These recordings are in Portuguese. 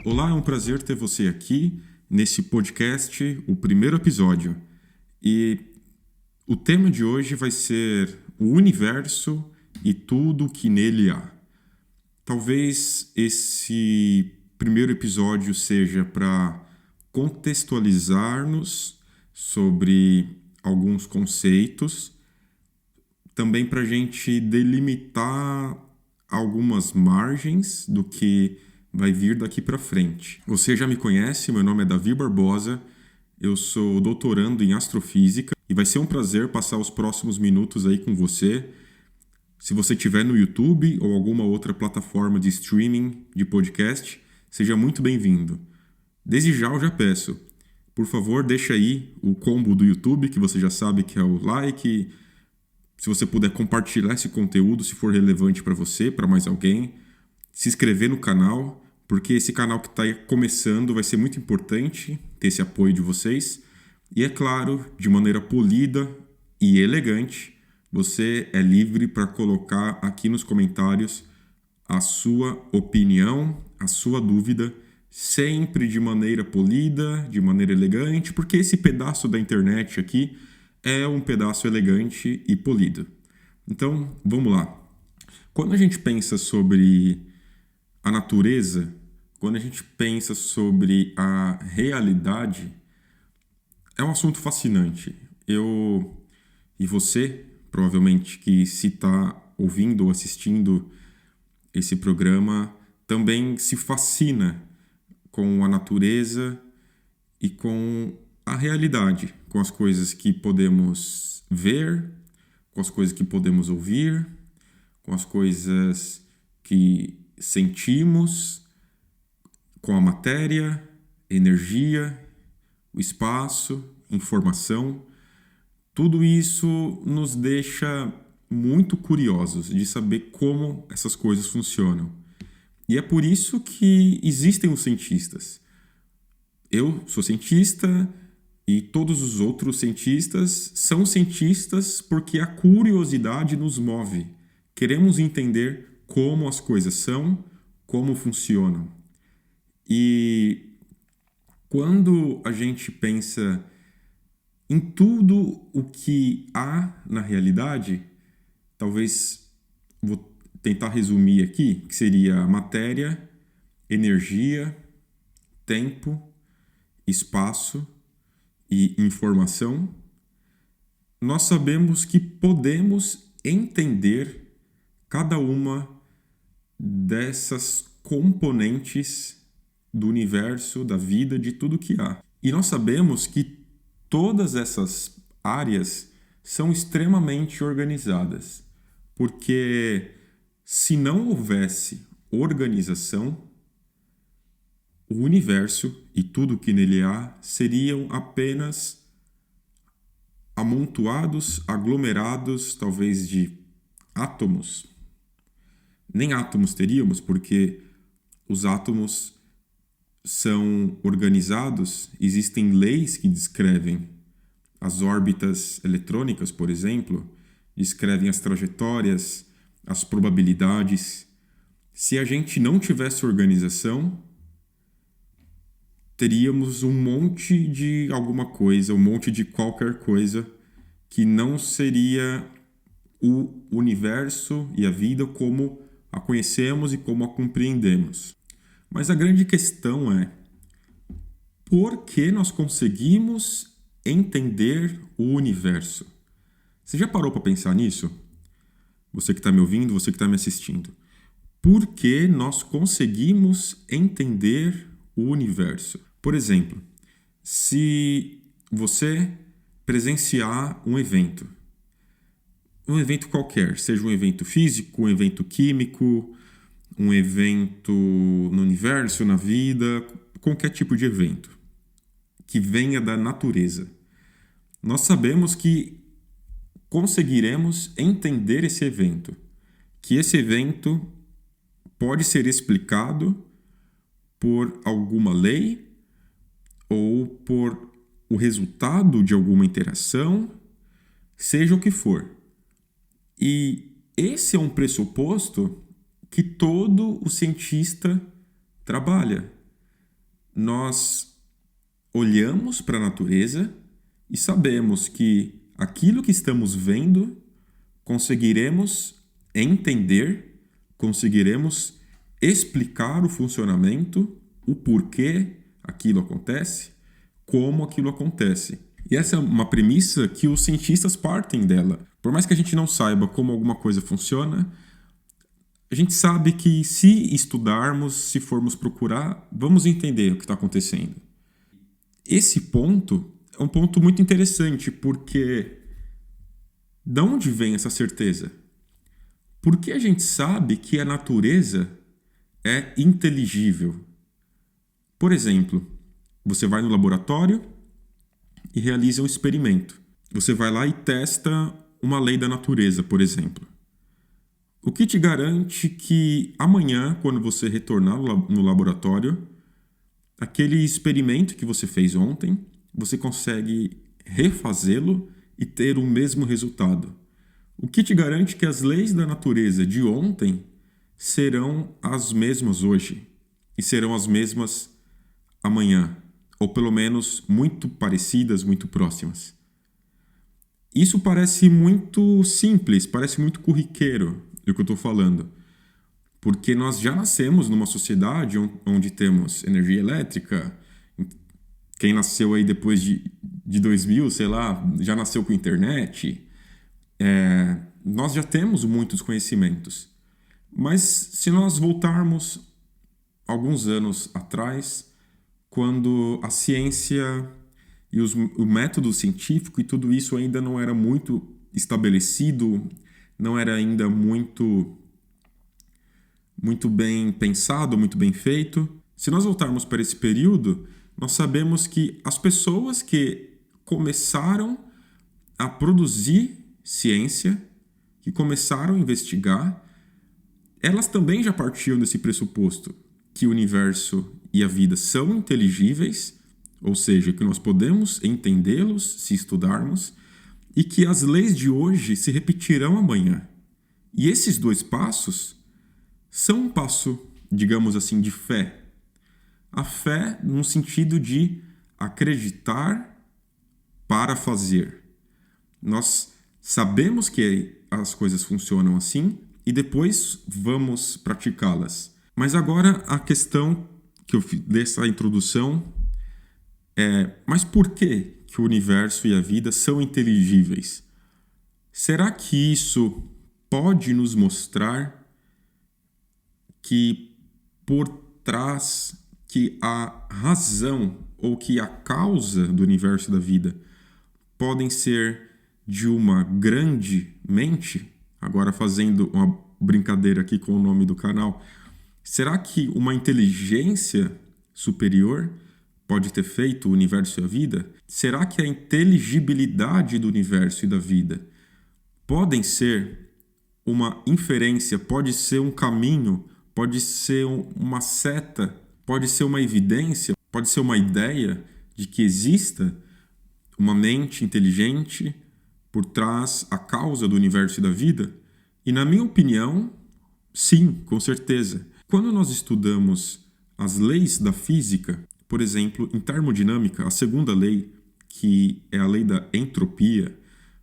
Olá, é um prazer ter você aqui nesse podcast, o primeiro episódio. E o tema de hoje vai ser o universo e tudo que nele há. Talvez esse primeiro episódio seja para contextualizar-nos sobre alguns conceitos, também para a gente delimitar algumas margens do que vai vir daqui para frente. Você já me conhece, meu nome é Davi Barbosa, eu sou doutorando em astrofísica e vai ser um prazer passar os próximos minutos aí com você. Se você estiver no YouTube ou alguma outra plataforma de streaming de podcast, seja muito bem-vindo. Desde já eu já peço, por favor, deixa aí o combo do YouTube, que você já sabe que é o like. Se você puder compartilhar esse conteúdo, se for relevante para você, para mais alguém, se inscrever no canal, porque esse canal que está começando vai ser muito importante ter esse apoio de vocês. E é claro, de maneira polida e elegante, você é livre para colocar aqui nos comentários a sua opinião, a sua dúvida, sempre de maneira polida, de maneira elegante, porque esse pedaço da internet aqui é um pedaço elegante e polido. Então, vamos lá. Quando a gente pensa sobre a natureza, quando a gente pensa sobre a realidade, é um assunto fascinante. Eu e você, provavelmente, que se está ouvindo ou assistindo esse programa, também se fascina com a natureza e com a realidade, com as coisas que podemos ver, com as coisas que podemos ouvir, com as coisas que sentimos, com a matéria, energia, o espaço, informação. Tudo isso nos deixa muito curiosos de saber como essas coisas funcionam. E é por isso que existem os cientistas. Eu sou cientista e todos os outros cientistas são cientistas porque a curiosidade nos move. Queremos entender como as coisas são, como funcionam. E quando a gente pensa em tudo o que há na realidade, talvez vou tentar resumir aqui, que seria matéria, energia, tempo, espaço e informação, nós sabemos que podemos entender cada uma dessas componentes do universo, da vida, de tudo que há. E nós sabemos que todas essas áreas são extremamente organizadas, porque se não houvesse organização, o universo e tudo que nele há seriam apenas amontoados, aglomerados, talvez de átomos. Nem átomos teríamos, porque os átomos são organizados, existem leis que descrevem as órbitas eletrônicas, por exemplo, descrevem as trajetórias, as probabilidades. Se a gente não tivesse organização, teríamos um monte de alguma coisa, um monte de qualquer coisa que não seria o universo e a vida como a conhecemos e como a compreendemos. Mas a grande questão é: por que nós conseguimos entender o universo? Você já parou para pensar nisso? Você que está me ouvindo, você que está me assistindo. Por que nós conseguimos entender o universo? Por exemplo, se você presenciar um evento qualquer, seja um evento físico, um evento químico, um evento no universo, na vida, qualquer tipo de evento que venha da natureza, nós sabemos que conseguiremos entender esse evento, que esse evento pode ser explicado por alguma lei ou por o resultado de alguma interação, seja o que for. E esse é um pressuposto que todo o cientista trabalha. nós olhamos para a natureza e sabemos que aquilo que estamos vendo conseguiremos entender, conseguiremos explicar o funcionamento, o porquê aquilo acontece, como aquilo acontece. E essa é uma premissa que os cientistas partem dela. Por mais que a gente não saiba como alguma coisa funciona, a gente sabe que se estudarmos, se formos procurar, vamos entender o que está acontecendo. Esse ponto é um ponto muito interessante, porque de onde vem essa certeza? Porque a gente sabe que a natureza é inteligível. Por exemplo, você vai no laboratório e realiza um experimento. Você vai lá e testa uma lei da natureza, por exemplo. O que te garante que amanhã, quando você retornar no laboratório, aquele experimento que você fez ontem, você consegue refazê-lo e ter o mesmo resultado? O que te garante que as leis da natureza de ontem serão as mesmas hoje e serão as mesmas amanhã, ou pelo menos muito parecidas, muito próximas? Isso parece muito simples, parece muito corriqueiro do que eu estou falando, porque nós já nascemos numa sociedade onde temos energia elétrica. Quem nasceu aí depois de 2000, sei lá, já nasceu com internet. Nós já temos muitos conhecimentos. Mas se nós voltarmos alguns anos atrás, quando a ciência e o método científico e tudo isso ainda não era muito estabelecido, não era ainda muito bem pensado, muito bem feito. Se nós voltarmos para esse período, nós sabemos que as pessoas que começaram a produzir ciência, que começaram a investigar, elas também já partiam desse pressuposto que o universo e a vida são inteligíveis, ou seja, que nós podemos entendê-los se estudarmos, e que as leis de hoje se repetirão amanhã. E esses dois passos são um passo, digamos assim, de fé. A fé no sentido de acreditar para fazer. Nós sabemos que as coisas funcionam assim e depois vamos praticá-las. Mas agora a questão que eu fiz dessa introdução é: mas por que o universo e a vida são inteligíveis? Será que isso pode nos mostrar que por trás, que a razão ou que a causa do universo e da vida podem ser de uma grande mente? Agora fazendo uma brincadeira aqui com o nome do canal, será que uma inteligência superior pode ter feito o universo e a vida? Será que a inteligibilidade do universo e da vida podem ser uma inferência, pode ser um caminho, pode ser uma seta, pode ser uma evidência, pode ser uma ideia de que exista uma mente inteligente por trás a causa do universo e da vida? E na minha opinião, sim, com certeza. Quando nós estudamos as leis da física, por exemplo, em termodinâmica, a segunda lei, que é a lei da entropia,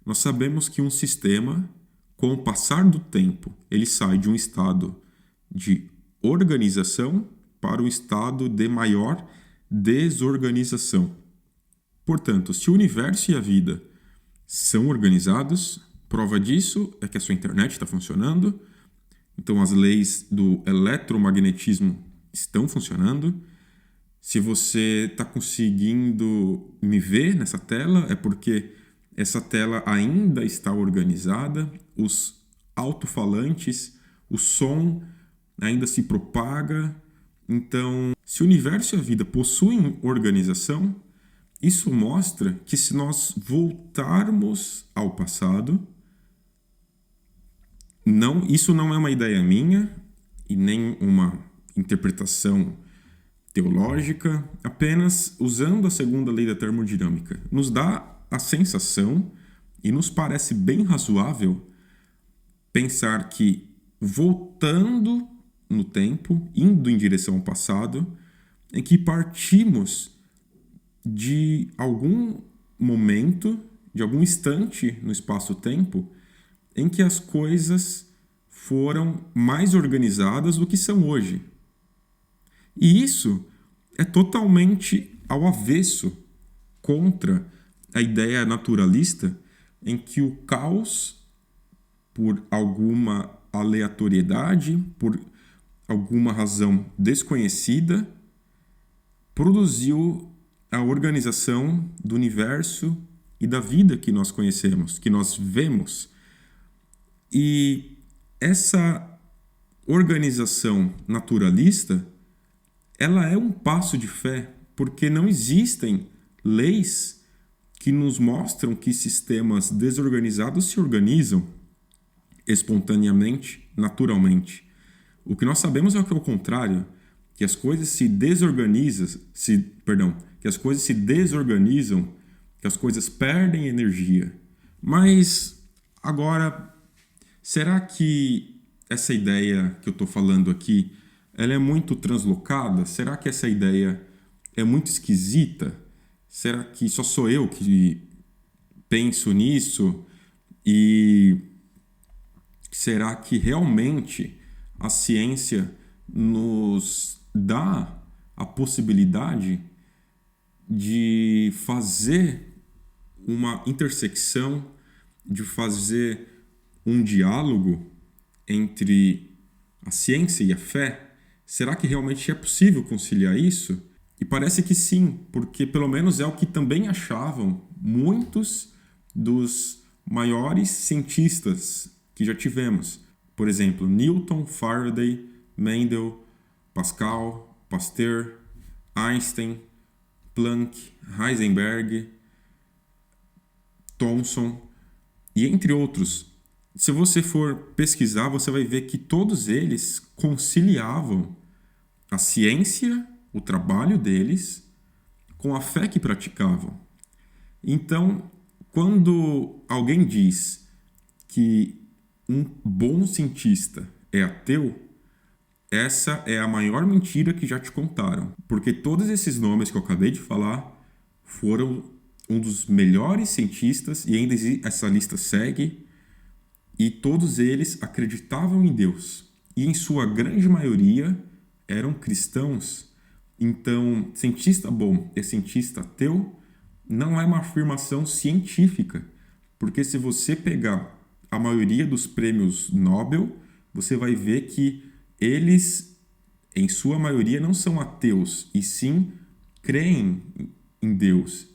nós sabemos que um sistema, com o passar do tempo, ele sai de um estado de organização para um estado de maior desorganização. Portanto, se o universo e a vida são organizados, prova disso é que a sua internet está funcionando, então as leis do eletromagnetismo estão funcionando. Se você está conseguindo me ver nessa tela, é porque essa tela ainda está organizada, os alto-falantes, o som ainda se propaga. Então, se o universo e a vida possuem organização, isso mostra que se nós voltarmos ao passado, isso não é uma ideia minha e nem uma interpretação teológica, apenas usando a segunda lei da termodinâmica, nos dá a sensação e nos parece bem razoável pensar que, voltando no tempo, indo em direção ao passado, em que partimos de algum momento, de algum instante no espaço-tempo, em que as coisas foram mais organizadas do que são hoje. E isso é totalmente ao avesso, contra a ideia naturalista em que o caos, por alguma aleatoriedade, por alguma razão desconhecida, produziu a organização do universo e da vida que nós conhecemos, que nós vemos. E essa organização naturalista, ela é um passo de fé, porque não existem leis que nos mostram que sistemas desorganizados se organizam espontaneamente, naturalmente. O que nós sabemos é que é o contrário, que as coisas se desorganizam, que as coisas se desorganizam, que as coisas perdem energia. Mas agora, será que essa ideia que eu estou falando aqui, ela é muito translocada? Será que essa ideia é muito esquisita? Será que só sou eu que penso nisso? E será que realmente a ciência nos dá a possibilidade de fazer uma intersecção, de fazer um diálogo entre a ciência e a fé? Será que realmente é possível conciliar isso? E parece que sim, porque pelo menos é o que também achavam muitos dos maiores cientistas que já tivemos. Por exemplo, Newton, Faraday, Mendel, Pascal, Pasteur, Einstein, Planck, Heisenberg, Thomson e entre outros. Se você for pesquisar, você vai ver que todos eles conciliavam a ciência, o trabalho deles, com a fé que praticavam. Então, quando alguém diz que um bom cientista é ateu, essa é a maior mentira que já te contaram. Porque todos esses nomes que eu acabei de falar foram um dos melhores cientistas, e ainda essa lista segue, e todos eles acreditavam em Deus. E em sua grande maioria eram cristãos. Então, cientista bom e cientista ateu não é uma afirmação científica. Porque se você pegar a maioria dos prêmios Nobel, você vai ver que eles, em sua maioria, não são ateus, e sim creem em Deus.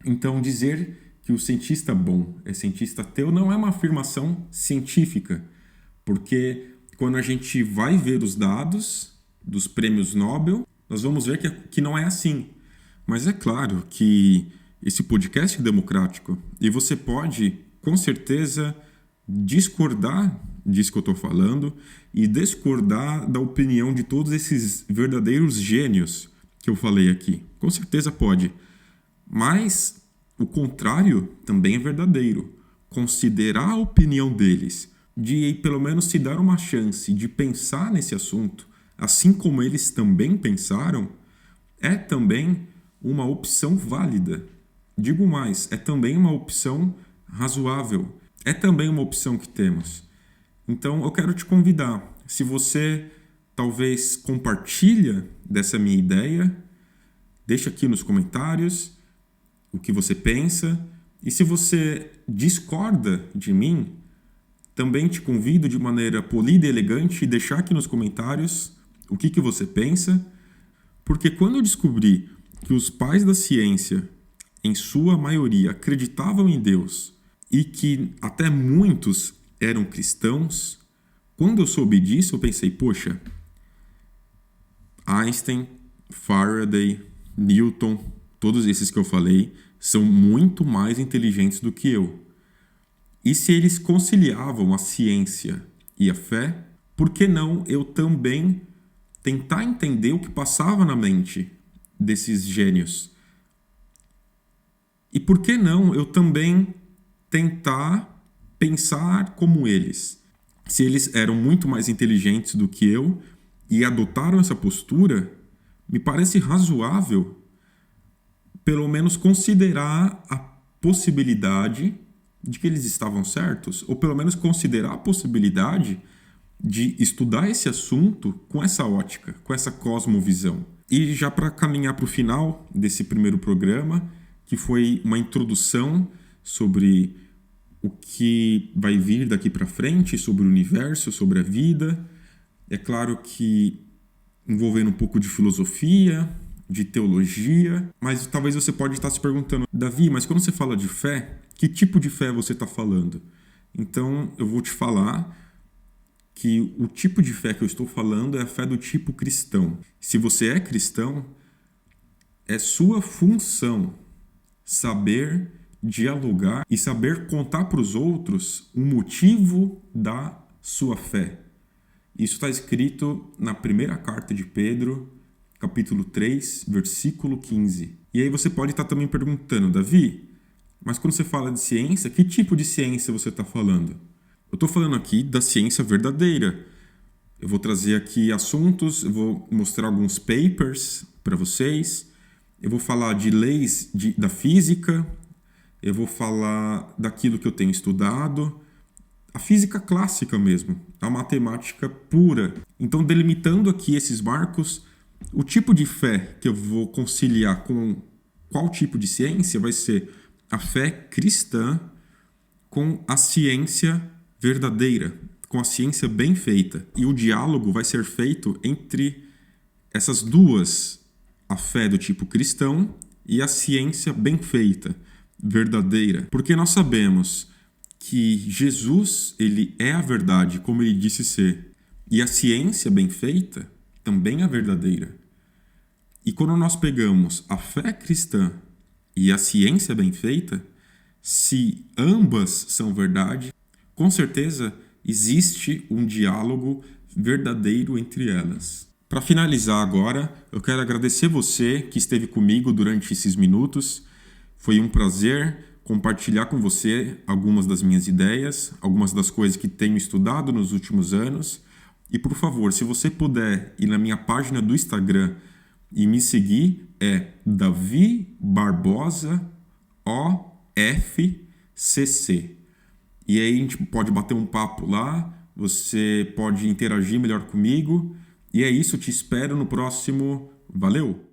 Então, dizer que o cientista bom é cientista ateu não é uma afirmação científica, porque quando a gente vai ver os dados dos prêmios Nobel, nós vamos ver que não é assim. Mas é claro que esse podcast é democrático e você pode, com certeza, discordar disso que eu estou falando e discordar da opinião de todos esses verdadeiros gênios que eu falei aqui. Com certeza pode. Mas o contrário também é verdadeiro. Considerar a opinião deles, de pelo menos se dar uma chance de pensar nesse assunto, assim como eles também pensaram, é também uma opção válida. Digo mais, é também uma opção razoável. É também uma opção que temos. Então eu quero te convidar, se você talvez compartilha dessa minha ideia, deixa aqui nos comentários o que você pensa. E se você discorda de mim, também te convido de maneira polida e elegante deixar aqui nos comentários o que você pensa. Porque quando eu descobri que os pais da ciência, em sua maioria, acreditavam em Deus e que até muitos eram cristãos, quando eu soube disso, eu pensei, poxa, Einstein, Faraday, Newton, todos esses que eu falei, são muito mais inteligentes do que eu. E se eles conciliavam a ciência e a fé, por que não eu também tentar entender o que passava na mente desses gênios? E por que não eu também tentar pensar como eles? Se eles eram muito mais inteligentes do que eu e adotaram essa postura, me parece razoável pelo menos considerar a possibilidade de que eles estavam certos, ou pelo menos considerar a possibilidade de estudar esse assunto com essa ótica, com essa cosmovisão. E já para caminhar para o final desse primeiro programa, que foi uma introdução sobre o que vai vir daqui para frente, sobre o universo, sobre a vida. É claro que envolvendo um pouco de filosofia, de teologia, mas talvez você pode estar se perguntando, Davi, mas quando você fala de fé, que tipo de fé você está falando? Então eu vou te falar que o tipo de fé que eu estou falando é a fé do tipo cristão. Se você é cristão, é sua função saber dialogar e saber contar para os outros o motivo da sua fé. Isso está escrito na primeira carta de Pedro, capítulo 3, versículo 15. E aí você pode estar também perguntando, Davi, mas quando você fala de ciência, que tipo de ciência você está falando? Eu estou falando aqui da ciência verdadeira. Eu vou trazer aqui assuntos, eu vou mostrar alguns papers para vocês, eu vou falar de leis da física, eu vou falar daquilo que eu tenho estudado, a física clássica mesmo, a matemática pura. Então, delimitando aqui esses marcos, o tipo de fé que eu vou conciliar com qual tipo de ciência vai ser a fé cristã com a ciência verdadeira, com a ciência bem feita. E o diálogo vai ser feito entre essas duas, a fé do tipo cristão e a ciência bem feita, verdadeira. Porque nós sabemos que Jesus, ele é a verdade, como ele disse ser. E a ciência bem feita também é verdadeira. E quando nós pegamos a fé cristã e a ciência bem feita, se ambas são verdade, com certeza existe um diálogo verdadeiro entre elas. Para finalizar agora, eu quero agradecer você que esteve comigo durante esses minutos. Foi um prazer compartilhar com você algumas das minhas ideias, algumas das coisas que tenho estudado nos últimos anos. E por favor, se você puder ir na minha página do Instagram e me seguir, é Davi Barbosa OFCC. E aí a gente pode bater um papo lá, você pode interagir melhor comigo. E é isso, te espero no próximo. Valeu!